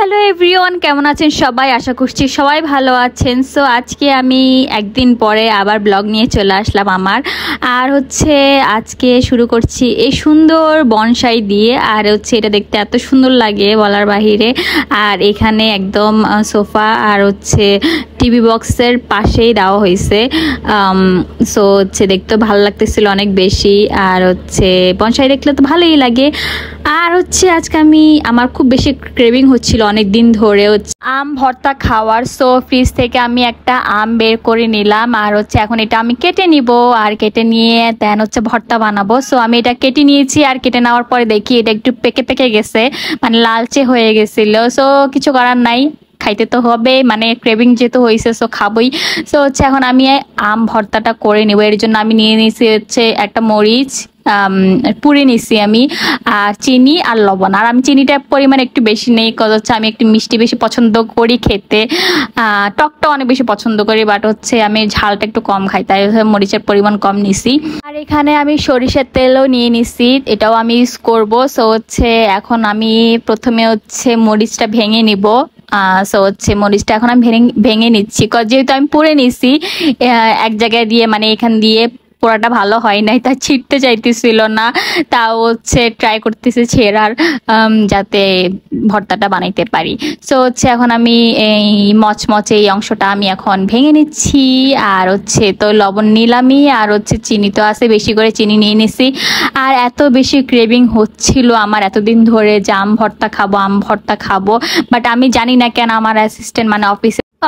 Hello everyone, কেমন আছেন সবাই? আশা করছি সবাই ভালো আছেন। সো আজকে আমি একদিন পরে আবার ব্লগ নিয়ে চলে আসলাম আর আজকে শুরু করছি এই সুন্দর বনসাই দিয়ে। আর এটা দেখতে এত সুন্দর লাগে বলার বাহিরে। আর এখানে একদম সোফা আর টিভি বক্সের পাশেই দেওয়া হয়েছে। সো দেখতে ভালো লাগতেছিল অনেক বেশি। আর বনসাই দেখলে তো ভালোই লাগে। আর আজকে আমার খুব বেশি ক্রেভিং হচ্ছিল অনেক দিন ধরে আম ভর্তা খাওয়ার। সো ফ্রিজ থেকে আমি একটা আম বের করে নিলাম। আর এখন এটা আমি কেটে নিব। আর কেটে নিয়ে দেন ভর্তা বানাবো। সো আমি এটা কেটে নিয়েছি। আর কেটে নেওয়ার পরে দেখি এটা একটু পেকে পেকে গেছে, মানে লালচে হয়ে গেছিল। সো কিছু করার নাই, খাইতে তো হবে, মানে ক্রেভিং যেহেতু হয়েছে সো খাবই। সো এখন আমি আম ভর্তাটা করে নেব। এর জন্য আমি নিয়ে নিয়েছি একটা মরিচ পুড়ে নিছি আমি, আর চিনি আর লবণ। আর আমি চিনিটার পরিমাণ একটু বেশি নেই, আমি একটু মিষ্টি বেশি পছন্দ করি খেতে, টকটা অনেক বেশি পছন্দ করি, বাট আমি ঝালটা একটু কম খাই, তাই মরিচের পরিমাণ কম নিছি। আর এখানে আমি সরিষার তেলও নিয়ে নিছি, এটাও আমি ইউজ করবো। সো এখন আমি প্রথমে মরিচটা ভেঙে নিব। সো মরিচটা এখন আমি ভেঙে নিচ্ছি, যেহেতু আমি পুড়ে নিছি এক জায়গায় দিয়ে, মানে এখান দিয়ে পোড়াটা ভালো হয় নাই, তা ছিটতে চাইতেছিল না। তাও ট্রাই করতেছে ছেঁড়ার, যাতে ভর্তাটা বানাইতে পারি। সো এখন আমি এই মচমচে এই অংশটা আমি এখন ভেঙে নিচ্ছি। আর তো লবণ নিলামই, আর চিনি তো আছে, বেশি করে চিনি নিয়ে নিছি। আর এত বেশি ক্রেভিং হচ্ছিল আমার এতদিন ধরে যে আম ভর্তা খাবো, বাট আমি জানি না কেন আমার অ্যাসিস্ট্যান্ট, মানে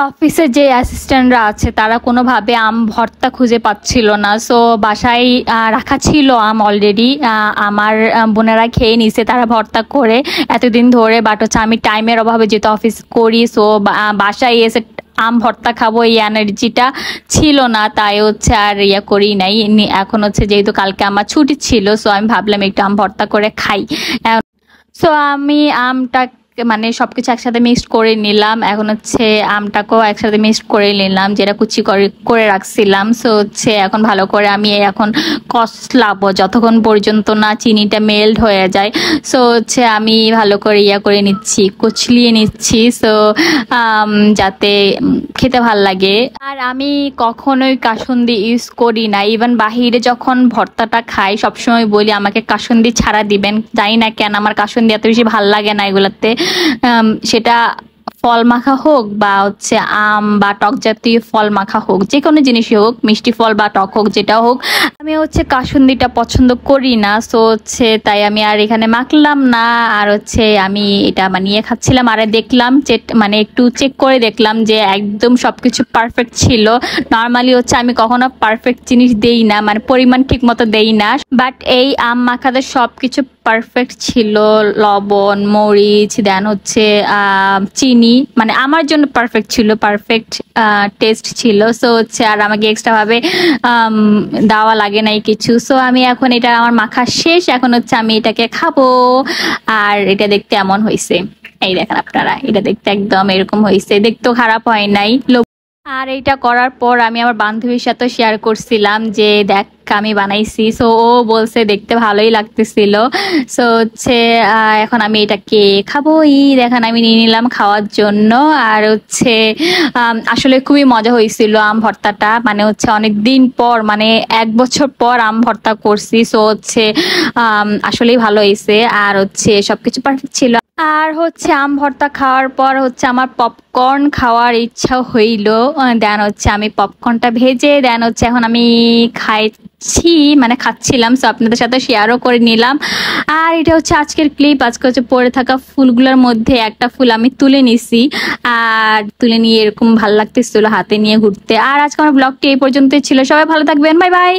অফিসে যে অ্যাসিস্ট্যান্টরা আছে তারা কোনোভাবে আম ভর্তা খুঁজে পাচ্ছিল না। সো বাসায় রাখা ছিল আম অলরেডি, আমার বোনেরা খেয়ে নিছে তারা ভর্তা করে এতদিন ধরে। বাট আমি টাইমের অভাবে যেহেতু অফিস করি, সো বাসায় এসে আম ভর্তা খাবো এই এনার্জিটা ছিল না, তাই আর করি নাই। এখন যেহেতু কালকে আমার ছুটি ছিল, সো আমি ভাবলাম একটু আম ভর্তা করে খাই। সো আমি আমটা মানে সবকিছু একসাথে মিক্সড করে নিলাম। এখন আমটাকেও একসাথে মিক্সড করে নিলাম, যেটা কুচি করে রাখছিলাম। সো এখন ভালো করে আমি এখন কষলাবো যতক্ষণ পর্যন্ত না চিনিটা মেল্ট হয়ে যায়। সো আমি ভালো করে করে নিচ্ছি, কুচলিয়ে নিচ্ছি, সো যাতে খেতে ভাল লাগে। আর আমি কখনোই কাসুন্দি ইউজ করি না, ইভেন বাহিরে যখন ভর্তাটা খাই সবসময় বলি আমাকে কাসুন্দি ছাড়া দিবেন। জানি না কেন আমার কাসুন্দি এত বেশি ভাল লাগে না এগুলাতে, সেটা ফল মাখা হোক বা আম বা টক জাতীয় ফল মাখা হোক, যে কোনো জিনিসই হোক, মিষ্টি ফল বা টক হোক, যেটা হোক, আমি কাসুন্দিটা পছন্দ করি না। সো তাই আমি আর এখানে মাখলাম না। আর আমি এটা বানিয়ে খাচ্ছিলাম। আর দেখলাম মানে একটু চেক করে দেখলাম যে একদম সবকিছু পারফেক্ট ছিল। নর্মালি আমি কখনো পারফেক্ট জিনিস দেই না, মানে পরিমাণ ঠিক মতো দেই না, বাট এই আম মাখাতে সবকিছু পারফেক্ট ছিল। লবণ, মরিচ, দেন চিনি, মানে আমার জন্য পারফেক্ট ছিল, পারফেক্ট টেস্ট ছিল। সো আর আমাকে এক্সট্রা ভাবে দেওয়া লাগে নাই কিছু। সো আমি এখন এটা আমার মাখা শেষ, এখন আমি এটাকে খাবো। আর এটা দেখতে এমন হয়েছে, এই দেখেন আপনারা, এটা দেখতে একদম এরকম হয়েছে, দেখতেও খারাপ হয় নাই। আর এইটা করার পর আমি আমার বান্ধবীর সাথে শেয়ার করছিলাম যে দেখ আমি বানাইছি। সো ও বলছে দেখতে ভালোই লাগতেছিল। সো এখন আমি এটাকে খাবো। দেখেন আমি নিয়ে নিলাম খাওয়ার জন্য। আর আসলে খুবই মজা হয়েছিল আম ভর্তাটা, মানে অনেক দিন পর, মানে 1 বছর পর আম ভর্তা করছি। সো আসলেই ভালো হয়েছে। আর সবকিছু পারফেক্ট ছিল। আর আম ভর্তা খাওয়ার পর আমার পপকর্ন খাওয়ার ইচ্ছা হইল। দেন আমি পপকর্নটা ভেজে দেন এখন আমি মানে খাচ্ছিলাম। সো আপনাদের সাথে শেয়ারও করে নিলাম। আর এটা আজকের ক্লিপ। আজকে পড়ে থাকা ফুলগুলোর মধ্যে একটা ফুল আমি তুলে নিছি, আর তুলে নিয়ে এরকম ভালো লাগতেছিল হাতে নিয়ে ঘুরতে। আর আজকে আমার ব্লগটি এই পর্যন্তই ছিল। সবাই ভালো থাকবেন, বাই বাই।